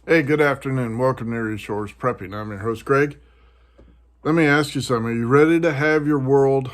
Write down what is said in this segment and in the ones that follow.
Hey, good afternoon. Welcome to Erie Shores Prepping. I'm your host, Greg. Let me ask you something. Are you ready to have your world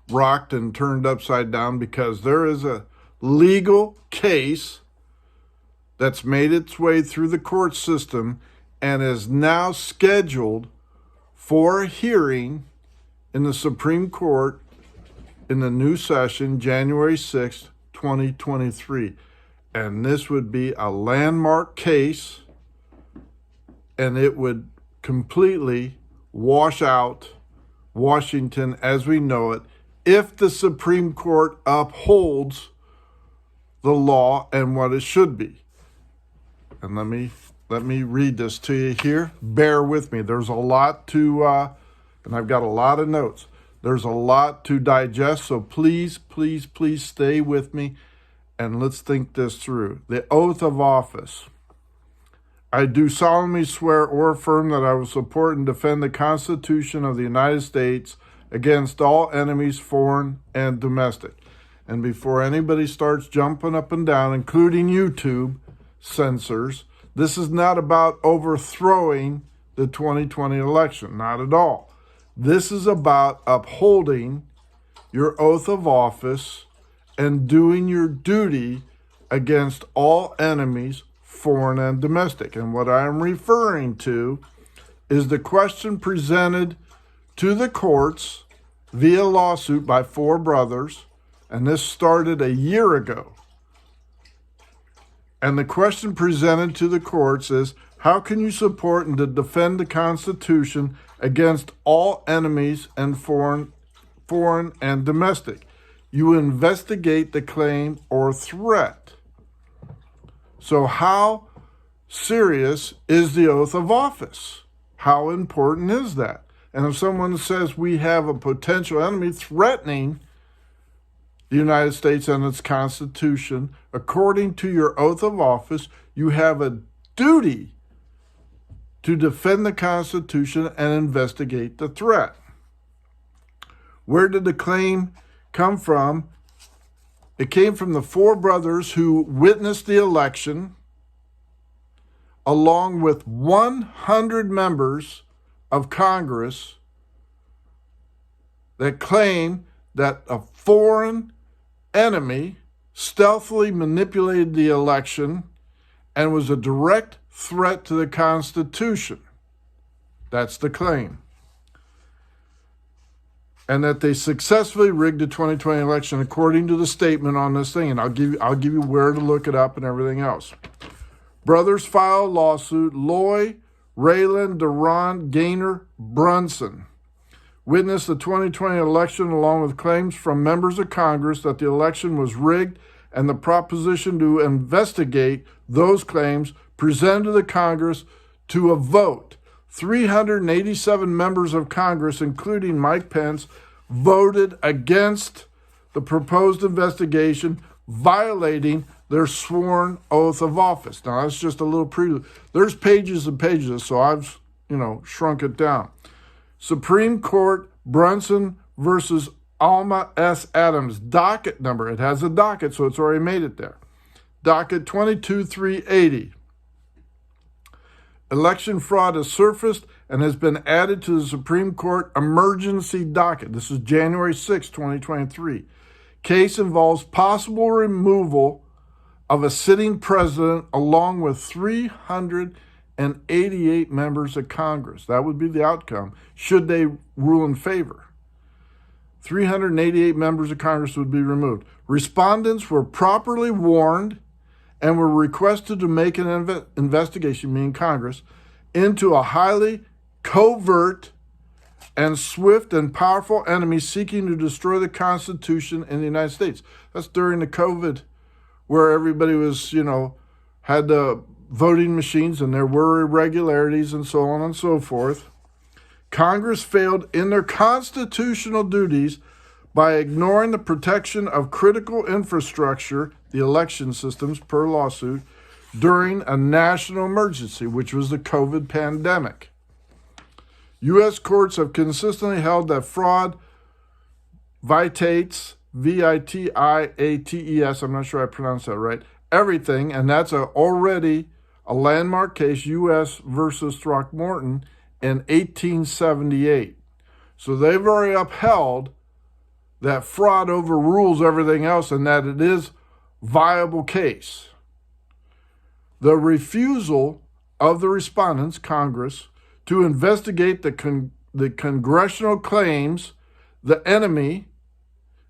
rocked and turned upside down? Because there is a legal case that's made its way through the court system and is now scheduled for a hearing in the Supreme Court in the new session, January 6th, 2023. And this would be a landmark case, and it would completely wash out Washington as we know it if the Supreme Court upholds the law and what it should be. And let me read this to you here. Bear with me. There's a lot to, and I've got a lot of notes. There's a lot to digest, so please stay with me and let's think this through. The oath of office. I do solemnly swear or affirm that I will support and defend the Constitution of the United States against all enemies, foreign and domestic. And before anybody starts jumping up and down, including YouTube censors, this is not about overthrowing the 2020 election, not at all. This is about upholding your oath of office and doing your duty against all enemies, foreign and domestic. And what I am referring to is the question presented to the courts via lawsuit by four brothers, and this started a year ago. And the question presented to the courts is, how can you support and to defend the Constitution against all enemies and foreign and domestic? You investigate the claim or threat. So how serious is the oath of office? How important is that? And if someone says we have a potential enemy threatening the United States and its Constitution, according to your oath of office, you have a duty to defend the Constitution and investigate the threat. Where did the claim come from? It came from the four brothers who witnessed the election, along with 100 members of Congress that claim that a foreign enemy stealthily manipulated the election and was a direct threat to the Constitution. That's the claim. And that they successfully rigged the 2020 election according to the statement on this thing. And I'll give you where to look it up and everything else. Brothers file lawsuit. Loy, Raylan, Duran, Gaynor, Brunson witnessed the 2020 election along with claims from members of Congress that the election was rigged, and the proposition to investigate those claims presented to the Congress to a vote. 387 members of Congress, including Mike Pence, voted against the proposed investigation, violating their sworn oath of office. Now, that's just a little prelude. There's pages and pages, so I've, shrunk it down. Supreme Court, Brunson versus Alma S. Adams, docket number. It has a docket, so it's already made it there. Docket 22380. Election fraud has surfaced and has been added to the Supreme Court emergency docket. This is January 6, 2023. Case involves possible removal of a sitting president along with 388 members of Congress. That would be the outcome should they rule in favor. 388 members of Congress would be removed. Respondents were properly warned and were requested to make an investigation, meaning Congress, into a highly covert and swift and powerful enemy seeking to destroy the Constitution in the United States. That's during the COVID, where everybody was, had the voting machines and there were irregularities and so on and so forth. Congress failed in their constitutional duties by ignoring the protection of critical infrastructure, the election systems per lawsuit, during a national emergency, which was the COVID pandemic. U.S. courts have consistently held that fraud vitiates, V-I-T-I-A-T-E-S, I'm not sure I pronounced that right, everything, and that's already a landmark case, U.S. versus Throckmorton, in 1878. So they've already upheld that fraud overrules everything else and that it is a viable case. The refusal of the respondents, Congress, to investigate the congressional claims the enemy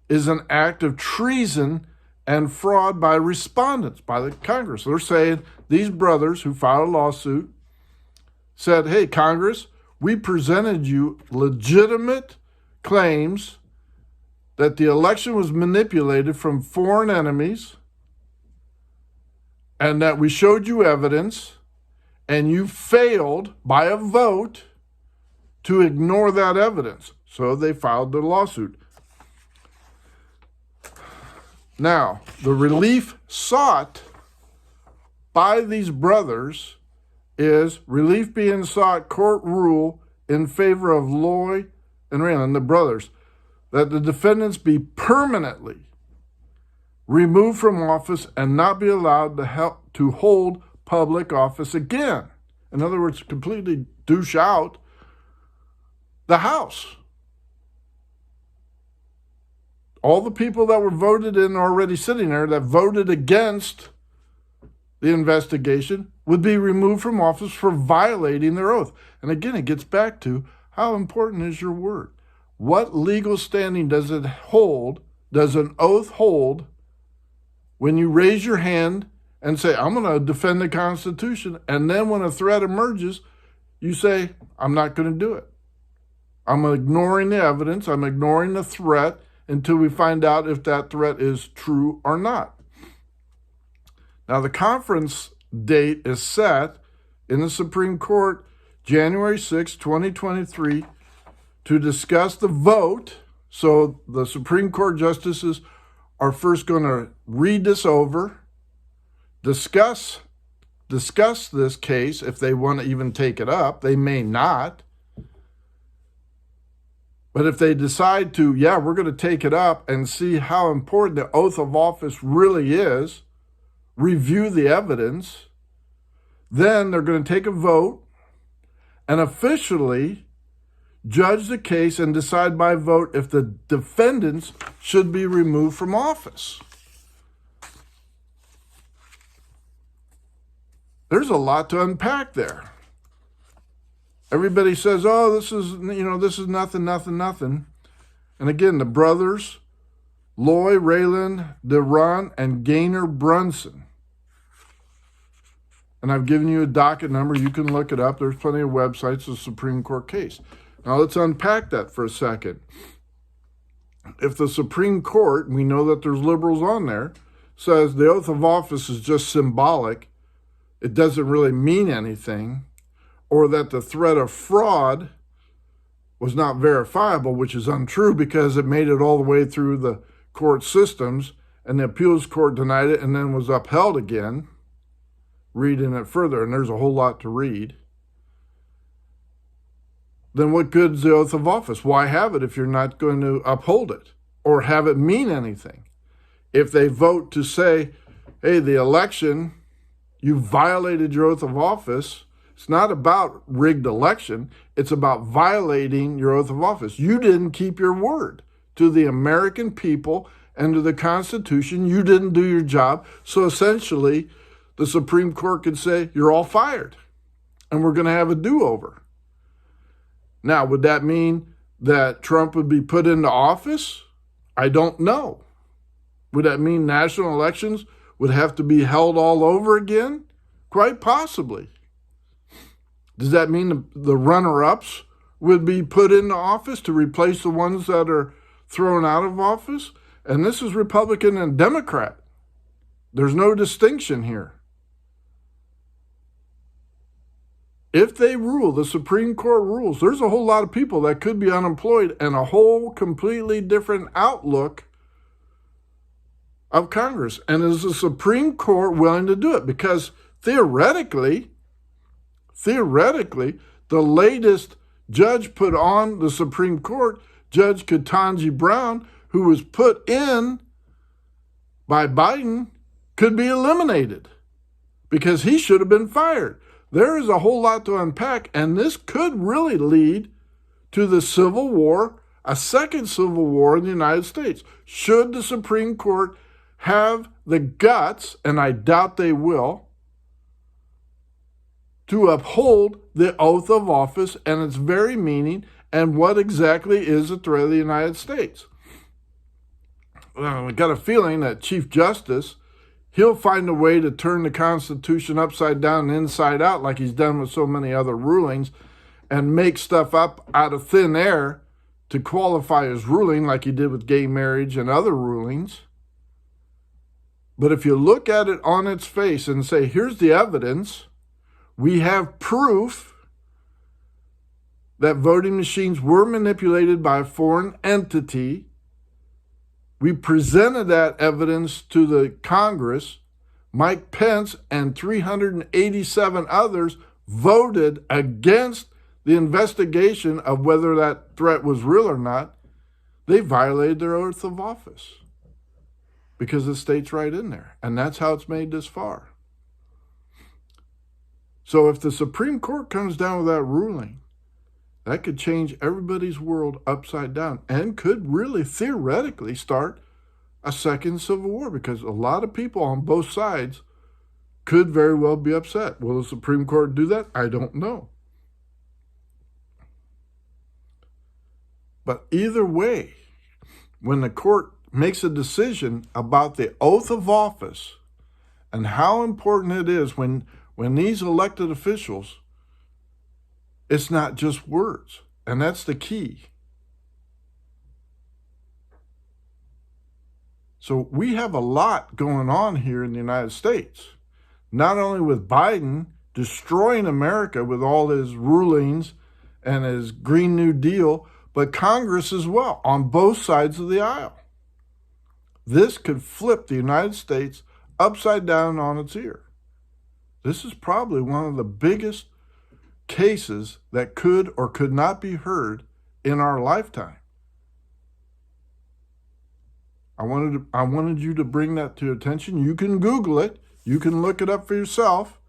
is an act of treason and fraud by respondents, by the Congress. They're saying these brothers who filed a lawsuit said, hey, Congress, we presented you legitimate claims that the election was manipulated from foreign enemies and that we showed you evidence, and you failed by a vote to ignore that evidence. So they filed their lawsuit. Now, the relief sought by these brothers is relief being sought, court rule in favor of Loy and Raylan, the brothers, that the defendants be permanently removed from office and not be allowed to hold public office again. In other words, completely douche out the House. All the people that were voted in already sitting there that voted against the investigation would be removed from office for violating their oath. And again, it gets back to how important is your word? What legal standing does it hold, does an oath hold, when you raise your hand and say, I'm going to defend the Constitution, and then when a threat emerges, you say, I'm not going to do it. I'm ignoring the evidence, I'm ignoring the threat until we find out if that threat is true or not. Now, the conference date is set in the Supreme Court, January 6, 2023, to discuss the vote. So the Supreme Court justices are first going to read this over, discuss this case if they want to even take it up. They may not. But if they decide to, we're going to take it up and see how important the oath of office really is, review the evidence, then they're going to take a vote and officially judge the case and decide by vote if the defendants should be removed from office. There's a lot to unpack there. Everybody says, oh, this is nothing. And again, the brothers, Loy, Raylan, DeRon, and Gaynor Brunson. And I've given you a docket number. You can look it up. There's plenty of websites, the Supreme Court case. Now let's unpack that for a second. If the Supreme Court, we know that there's liberals on there, says the oath of office is just symbolic, it doesn't really mean anything, or that the threat of fraud was not verifiable, which is untrue because it made it all the way through the court systems and the appeals court denied it and then was upheld again, reading it further, and there's a whole lot to read. Then what good is the oath of office? Why have it if you're not going to uphold it or have it mean anything? If they vote to say, hey, the election, you violated your oath of office, it's not about rigged election. It's about violating your oath of office. You didn't keep your word to the American people and to the Constitution. You didn't do your job. So essentially, the Supreme Court could say, you're all fired, and we're going to have a do-over. Now, would that mean that Trump would be put into office? I don't know. Would that mean national elections would have to be held all over again? Quite possibly. Does that mean the runner-ups would be put into office to replace the ones that are thrown out of office? And this is Republican and Democrat. There's no distinction here. If they rule, the Supreme Court rules, there's a whole lot of people that could be unemployed and a whole completely different outlook of Congress. And is the Supreme Court willing to do it? Because theoretically, the latest judge put on the Supreme Court, Judge Ketanji Brown, who was put in by Biden, could be eliminated because he should have been fired. There is a whole lot to unpack, and this could really lead to the Civil War, a second Civil War in the United States. Should the Supreme Court have the guts, and I doubt they will, to uphold the oath of office and its very meaning and what exactly is the threat of the United States? I got a feeling that Chief Justice, he'll find a way to turn the Constitution upside down and inside out like he's done with so many other rulings and make stuff up out of thin air to qualify his ruling like he did with gay marriage and other rulings. But if you look at it on its face and say, here's the evidence, we have proof that voting machines were manipulated by a foreign entity. We presented that evidence to the Congress. Mike Pence and 387 others voted against the investigation of whether that threat was real or not. They violated their oath of office because it states right in there. And that's how it's made this far. So if the Supreme Court comes down with that ruling, that could change everybody's world upside down and could really theoretically start a second Civil War, because a lot of people on both sides could very well be upset. Will the Supreme Court do that? I don't know. But either way, when the court makes a decision about the oath of office and how important it is when these elected officials, it's not just words. And that's the key. So we have a lot going on here in the United States, not only with Biden destroying America with all his rulings and his Green New Deal, but Congress as well, on both sides of the aisle. This could flip the United States upside down on its ear. This is probably one of the biggest cases that could or could not be heard in our lifetime. I wanted you to bring that to attention. You can Google it. You can look it up for yourself.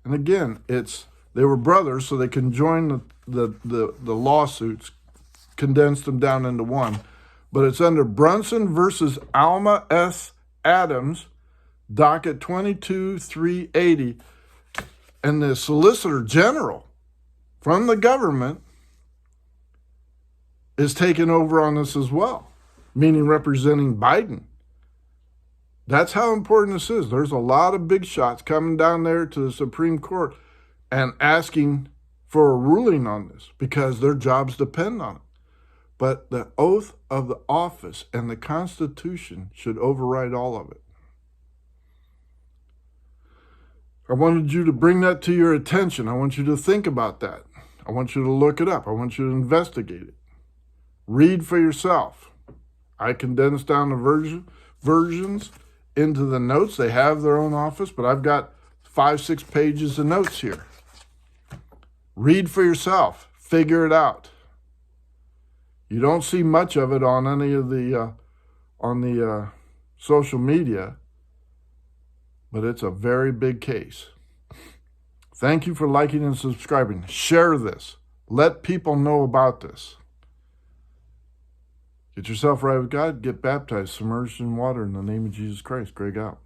And again, they were brothers, so they can join the lawsuits, condense them down into one. But it's under Brunson versus Alma S. Adams, docket 22-380. And the Solicitor General from the government is taking over on this as well, meaning representing Biden. That's how important this is. There's a lot of big shots coming down there to the Supreme Court and asking for a ruling on this because their jobs depend on it. But the oath of the office and the Constitution should override all of it. I wanted you to bring that to your attention. I want you to think about that. I want you to look it up. I want you to investigate it. Read for yourself. I condensed down the versions into the notes. They have their own office, but I've got 5-6 pages of notes here. Read for yourself. Figure it out. You don't see much of it on any of the social media, but it's a very big case. Thank you for liking and subscribing. Share this. Let people know about this. Get yourself right with God. Get baptized, submerged in water in the name of Jesus Christ. Greg out.